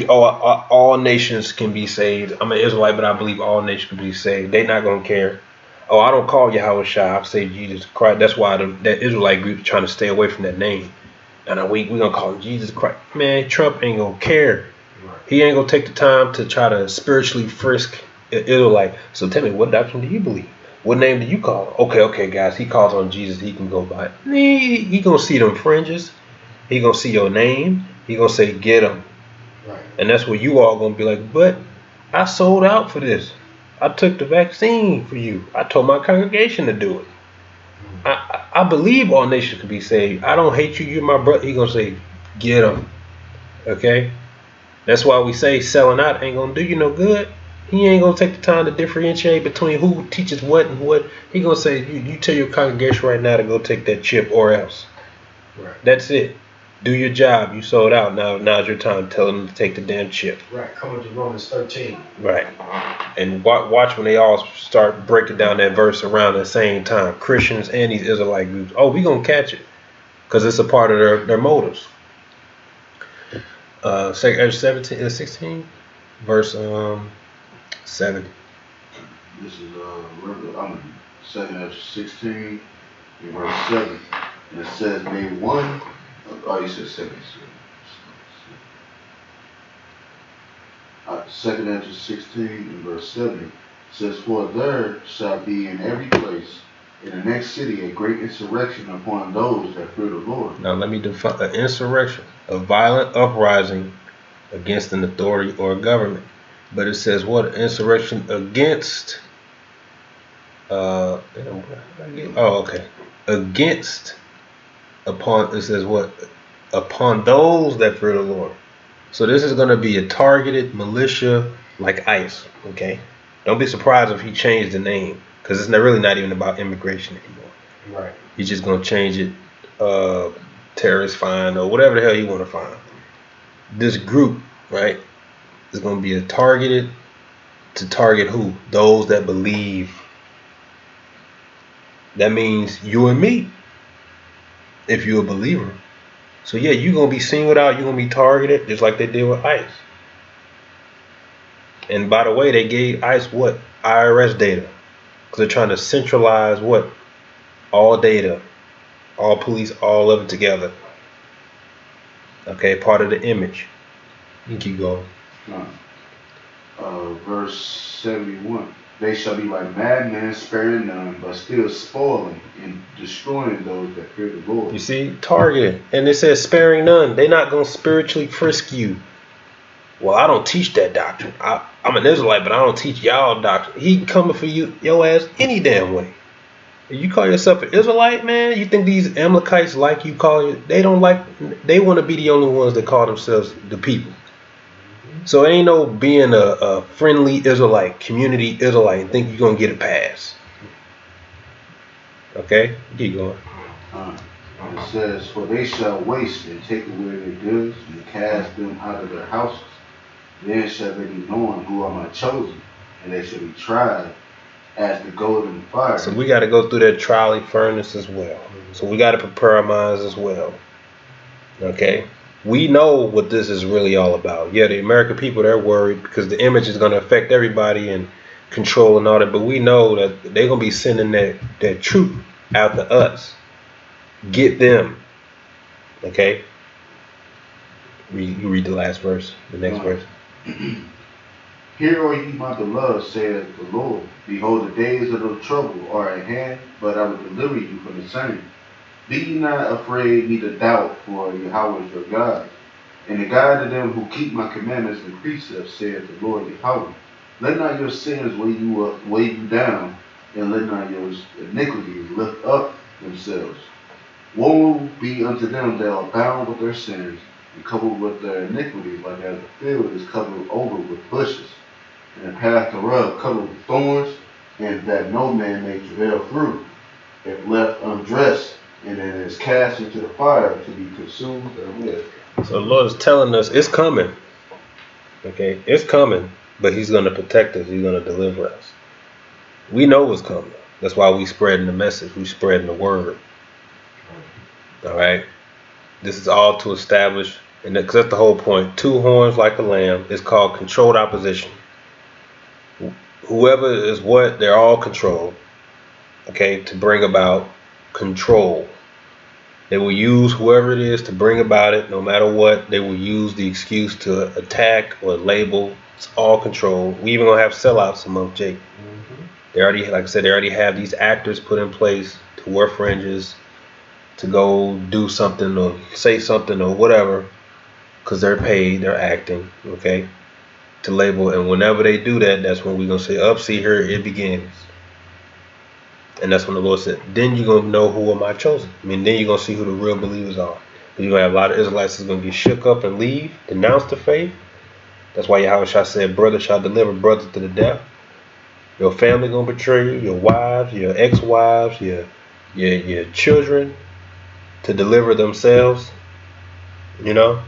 All nations can be saved. I'm an Israelite, but I believe all nations can be saved. They not going to care. Oh, I don't call Yahweh Shai, I say Jesus Christ. That's why that Israelite group is trying to stay away from that name. And we going to call him Jesus Christ. Man, Trump ain't going to care. He ain't gonna take the time to try to spiritually frisk an Israelite. So tell me, what doctrine do you believe? What name do you call him? Okay, guys. He calls on Jesus. He can go by it. He gonna see them fringes. He gonna see your name. He gonna say, get him. Right. And that's where you all gonna be like, but I sold out for this. I took the vaccine for you. I told my congregation to do it. I believe all nations can be saved. I don't hate you. You're my brother. He gonna say, get him. Okay. That's why we say selling out ain't gonna do you no good. He ain't gonna take the time to differentiate between who teaches what and what. He gonna say, you tell your congregation right now to go take that chip or else. Right. That's it. Do your job. You sold out. Now's your time. Tell them to take the damn chip. Right. Coming to Romans 13. Right. And watch when they all start breaking down that verse around the same time. Christians and these Israelite groups. Oh, we gonna catch it. Because it's a part of their motives. 16, verse 7. This is second Ezra 16 in verse 7. And it says they won. Oh, you said 7. Second Ezra 16 in verse 7 says, for there shall be in every place in the next city a great insurrection upon those that fear the Lord. Now let me define an insurrection, a violent uprising against an authority or a government. But it says what? An insurrection against against upon, it says what? Upon those that fear the Lord. So this is going to be a targeted militia like ICE. Okay, don't be surprised if he changed the name, because it's really not even about immigration anymore. Right. He's just going to change it, terrorist fine or whatever the hell you want to find. This group, right, is going to be a targeted to target who? Those that believe. That means you and me, if you're a believer. So yeah, you're going to be singled out. You're going to be targeted just like they did with ICE. And by the way, they gave ICE what? IRS data. Because they're trying to centralize what? All data. All police, all of it together. Okay, part of the image. You can keep going. Verse 71. They shall be like madmen, sparing none, but still spoiling and destroying those that fear the Lord. You see, targeted. And it says sparing none. They're not going to spiritually frisk you. Well, I don't teach that doctrine. I'm an Israelite, but I don't teach y'all doctrine. He coming for you, your ass, any damn way. If you call yourself an Israelite, man, you think these Amalekites like you call you? They don't like. They want to be the only ones that call themselves the people. So it ain't no being a friendly Israelite, community Israelite, and think you're gonna get a pass. Okay, keep going. It says, for they shall waste and take away their goods and cast them out of their houses. Then shall they be known who are my chosen, and they shall be tried as the golden fire. So we got to go through that trolley furnace as well. So we got to prepare our minds as well. Okay, we know what this is really all about. Yeah, the American people, they're worried because the image is going to affect everybody, and control and all that, but we know that they're gonna be sending that troop after us. Get them. Okay? You read the last verse, the next verse. Hear, O ye my beloved, saith the Lord. Behold, the days of the trouble are at hand, but I will deliver you from the same. Be ye not afraid, neither doubt, for Yahweh is your God. And the God of them who keep my commandments and precepts, saith the Lord Yahweh. Let not your sins weigh you down, and let not your iniquities lift up themselves. Woe be unto them that are bound with their sins, and covered with their iniquities, like as the field is covered over with bushes, and the path thereof covered with thorns, and that no man may travail through, if left undressed, and then is cast into the fire to be consumed therewith. So the Lord is telling us it's coming. Okay, it's coming, but He's going to protect us. He's going to deliver us. We know it's coming. That's why we spreading the message. We spreading the word. All right. This is all to establish, and that's the whole point. 2 horns like a lamb is called controlled opposition. Whoever is what, they're all controlled. Okay, to bring about control. They will use whoever it is to bring about it, no matter what. They will use the excuse to attack or label. It's all control. We even gonna have sellouts among Jake. They already, like I said, they already have these actors put in place to wear fringes, to go do something or say something or whatever, because they're paid, they're acting, okay, to label. And whenever they do that, that's when we're gonna say, up, see here, it begins. And that's when the Lord said, then you're going to know who am I chosen. I mean, then you're going to see who the real believers are. You're going to have a lot of Israelites that's going to get shook up and leave, denounce the faith. That's why Yahweh said, brother shall deliver brother to the death. Your family going to betray you, your wives, your ex-wives, your children, to deliver themselves. You know,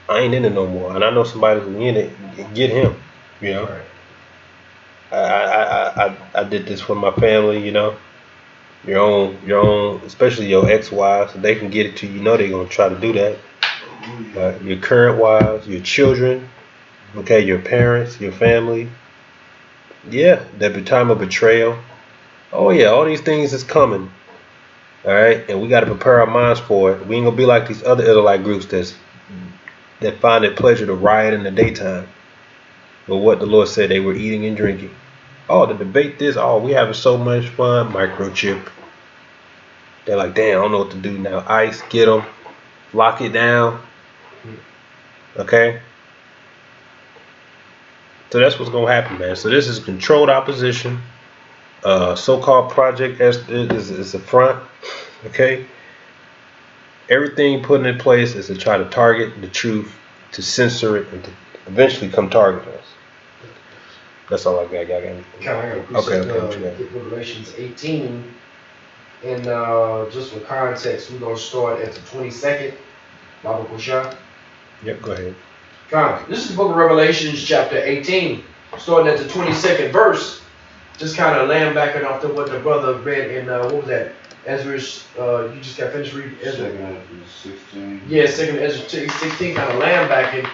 I ain't in it no more. And I know somebody who's in it, get him, you know. Right. I did this for my family, you know. Your own, especially your ex-wives, if they can get it to you, you know they're gonna try to do that. Your current wives, your children, okay, your parents, your family. Yeah, that time of betrayal. Oh yeah, all these things is coming. All right, and we got to prepare our minds for it. We ain't gonna be like these other Israelite groups that find it pleasure to riot in the daytime. But what the Lord said, they were eating and drinking. Oh, the debate this. Oh, we having so much fun. Microchip. They're like, damn, I don't know what to do now. ICE, get them. Lock it down. Okay? So that's what's going to happen, man. So this is controlled opposition. So-called Project Esther is the front. Okay? Everything put in place is to try to target the truth, to censor it, and to eventually come target us. That's all I got. I got a precept, Revelations 18. And just for context, we're going to start at the 22nd. Baba Kusha. Yep, go ahead. This is the book of Revelations, chapter 18, starting at the 22nd verse. Just kind of laying back off to what the brother read in, what was that? Ezra's, you just got finished reading Ezra. 2 Ezra 16. Yeah, 2 Ezra 16, kind of laying back and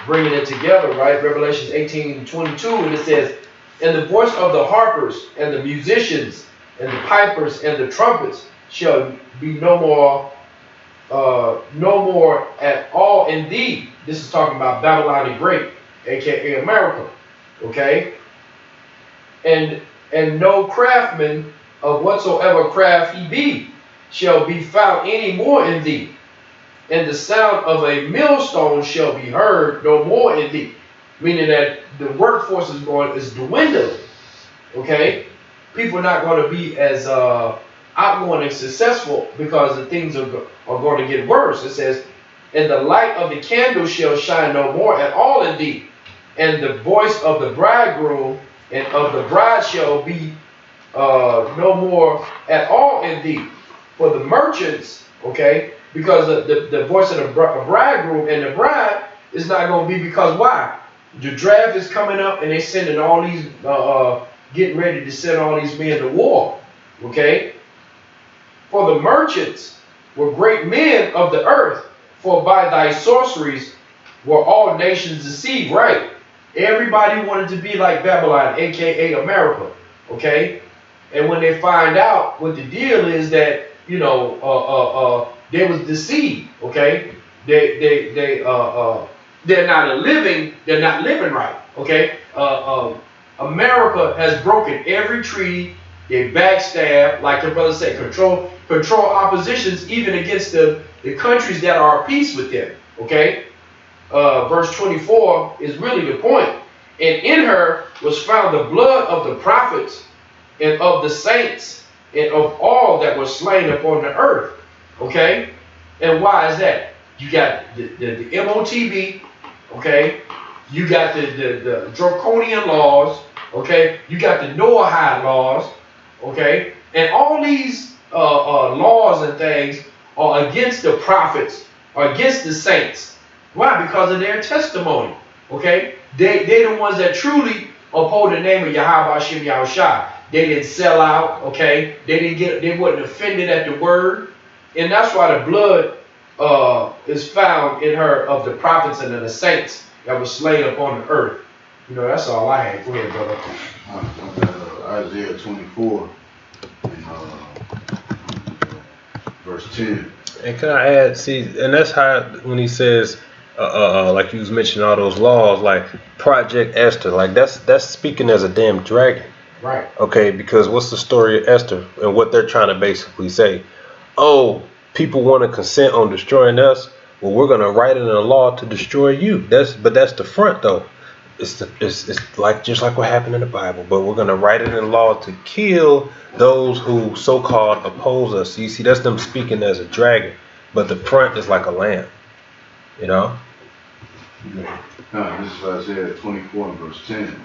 bringing it together, right? Revelations 18:22, and it says, and the voice of the harpers and the musicians and the pipers and the trumpets shall be no more at all indeed. This is talking about Babylon the Great, aka America. Okay? And no craftsman of whatsoever craft he be shall be found any more in thee. And the sound of a millstone shall be heard no more in thee. Meaning that the workforce is dwindling. Okay? People are not going to be as outgoing and successful because the things are going to get worse. It says, and the light of the candle shall shine no more at all in thee. And the voice of the bridegroom and of the bride shall be no more at all in thee. For the merchants, okay, because the voice of the bridegroom and the bride is not going to be, because why? The draft is coming up and they sending all these, getting ready to send all these men to war, okay? For the merchants were great men of the earth, for by thy sorceries were all nations deceived, right? Everybody wanted to be like Babylon, aka America. Okay, and when they find out what the deal is, that they was deceived. Okay, they're not living right. Okay, America has broken every treaty. They backstab, like your brother said, control oppositions even against the countries that are at peace with them. Okay, verse 24 is really the point. And in her was found the blood of the prophets and of the saints and of all that were slain upon the earth. Okay, and why is that? You got the MOTB. Okay, you got the draconian laws. Okay, you got the Noahide laws. Okay, and all these laws and things are against the prophets, are against the saints. Why? Because of their testimony. Okay, they the ones that truly uphold the name of Yahweh Hashem Yahushua. They didn't sell out. Okay, they wasn't offended at the word, and that's why the blood is found in her of the prophets and of the saints that were slain upon the earth. That's all I had. Go ahead, brother. Isaiah 24 and verse 10. And can I add, see, and that's how when he says, like you was mentioning all those laws, like Project Esther, like that's speaking as a damn dragon. Right. Okay, because what's the story of Esther and what they're trying to basically say? Oh, people want to consent on destroying us. Well, we're gonna write it in a law to destroy you. That's the front though. It's like just like what happened in the Bible, but we're gonna write it in law to kill those who so-called oppose us. You see, that's them speaking as a dragon, but the front is like a lamb. You know. This is Isaiah 24 and verse 10.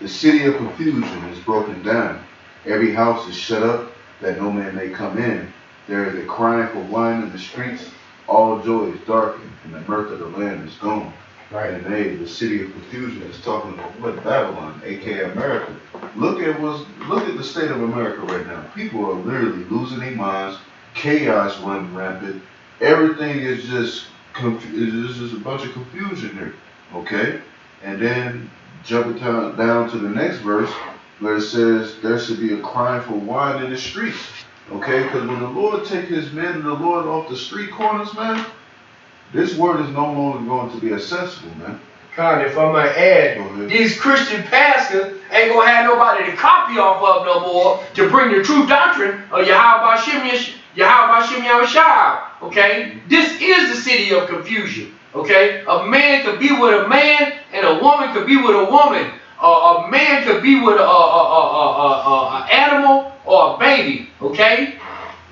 The city of confusion is broken down. Every house is shut up, that no man may come in. There is a crying for wine in the streets. All joy is darkened, and the mirth of the land is gone. Right. And the city of confusion is talking about what? Babylon, aka America. Look at the state of America right now. People are literally losing their minds. Chaos running rampant. Everything is just it's just a bunch of confusion here. Okay? And then jumping down to the next verse where it says there should be a crying for wine in the streets. Okay? Because when the Lord take his men and the Lord off the street corners, man, this word is no longer going to be accessible, man. Con, if I might add, these Christian pastors ain't gonna have nobody to copy off of no more to bring the true doctrine of Yahweh Hashem Yahushua. Okay? This is the city of confusion. Okay? A man could be with a man and a woman could be with a woman. A man could be with an animal or a baby. Okay?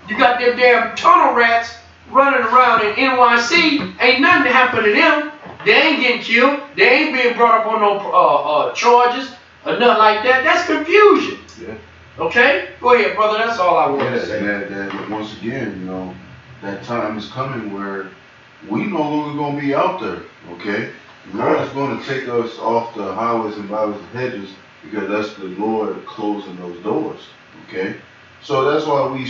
You got them damn tunnel rats running around in NYC. Ain't nothing happened to them. They ain't getting killed. They ain't being brought up on no charges or nothing like that. That's confusion. Yeah. Okay? Go ahead, brother. That's all I want to say. That once again, that time is coming where we no longer going to be out there. Okay? The Lord is going to take us off the highways and byways and hedges because that's the Lord closing those doors. Okay? So that's why we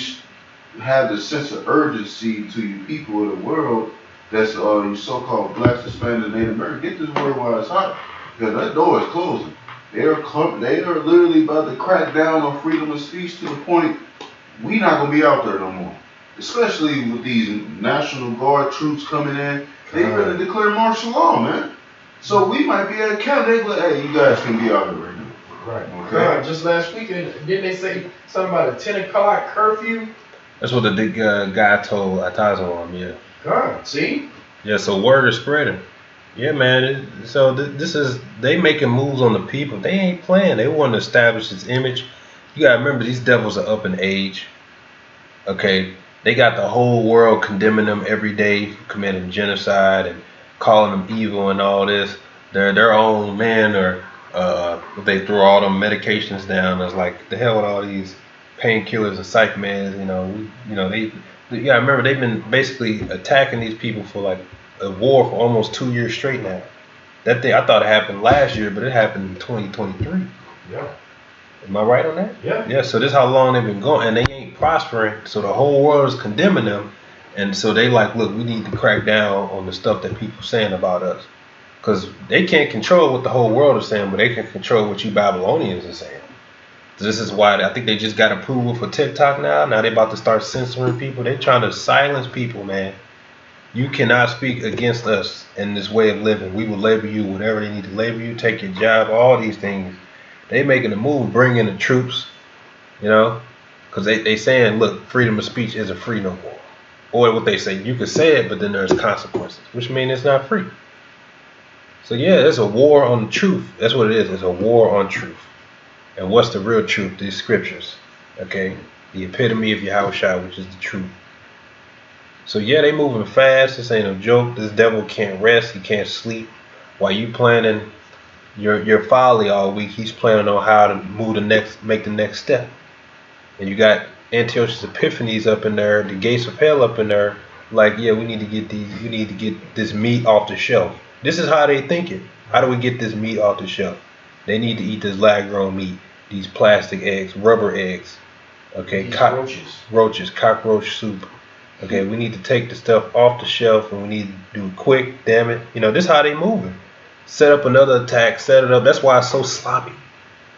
have the sense of urgency to you people of the world that's you so-called blacks, Hispanics, and Native Americans. Get this word while it's hot, because that door is closing. They are literally about to crack down on freedom of speech to the point we not gonna be out there no more. Especially with these National Guard troops coming in, they ready to declare martial law, man. So we might be at camp. They go, hey, you guys can be out here right now. Right. Okay. Just last weekend, didn't they say something about a 10 o'clock curfew? That's what the guy told Atazo on, yeah. God, see? Yeah, so word is spreading. Yeah, man. This is, they making moves on the people. They ain't playing. They want to establish its image. You gotta remember, these devils are up in age. Okay, they got the whole world condemning them every day for committing genocide and calling them evil and all this. They're their own man, or they throw all them medications down. It's like, the hell with all these painkillers and psych meds. You gotta remember, they've been basically attacking these people for like a war for almost 2 years straight now. That thing, I thought it happened last year, but it happened in 2023. Yeah. Am I right on that? Yeah. Yeah, so this is how long they've been going, and they ain't prospering, so the whole world is condemning them, and so they like, look, we need to crack down on the stuff that people saying about us. Because they can't control what the whole world is saying, but they can control what you Babylonians are saying. This is why I think they just got approval for TikTok now. Now they about to start censoring people. They trying to silence people, man. You cannot speak against us in this way of living. We will label you whatever they need to label you, take your job, all these things. They making a move, bring in the troops, you know, because they saying, look, freedom of speech isn't free no more. Or what they say, you can say it, but then there's consequences, which means it's not free. So yeah, it's a war on the truth. That's what it is. It's a war on truth. And what's the real truth? These scriptures, okay? The epitome of Yahushua, which is the truth. So yeah, they moving fast. This ain't no joke. This devil can't rest. He can't sleep. While you planning your folly all week, he's planning on how to make the next step. And you got Antiochus Epiphanes up in there, the gates of hell up in there. Like, yeah, we need to get this meat off the shelf. This is how they thinking. How do we get this meat off the shelf? They need to eat this lab-grown meat, these plastic eggs, rubber eggs, okay, roaches, cockroach soup. Okay, we need to take the stuff off the shelf and we need to do it quick, damn it. You know, this is how they moving. Set up another attack, set it up. That's why it's so sloppy.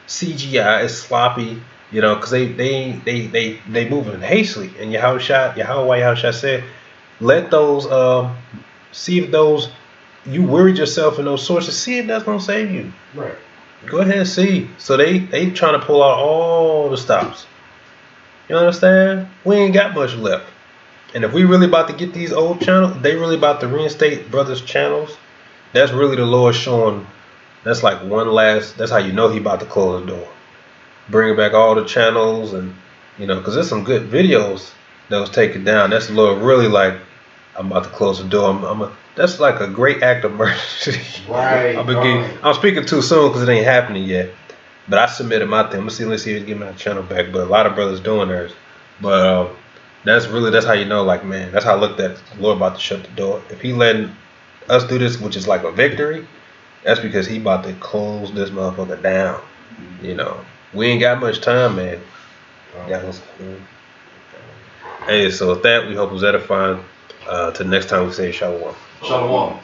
CGI is sloppy, you know, because they moving hastily. And Yahweh said, let those, see if those, you worried yourself in those sources, see if that's going to save you. Right. Go ahead and see. So they trying to pull out all the stops. You understand? We ain't got much left. And if we really about to get these old channels, they really about to reinstate brothers' channels. That's really the Lord showing. That's like one last. That's how you know he about to close the door. Bringing back all the channels and, you know, because there's some good videos that was taken down. That's the Lord really like, I'm about to close the door. That's like a great act of mercy. Right. I'm speaking too soon because it ain't happening yet. But I submitted my thing. Let's see if we get my channel back. But a lot of brothers doing theirs. But that's how you know, like, man, that's how I looked at it. The Lord about to shut the door. If he letting us do this, which is like a victory, that's because he about to close this motherfucker down. You know, we ain't got much time, man. Hey, so with that, we hope it was edifying. Till next time we say shalom. Shalom.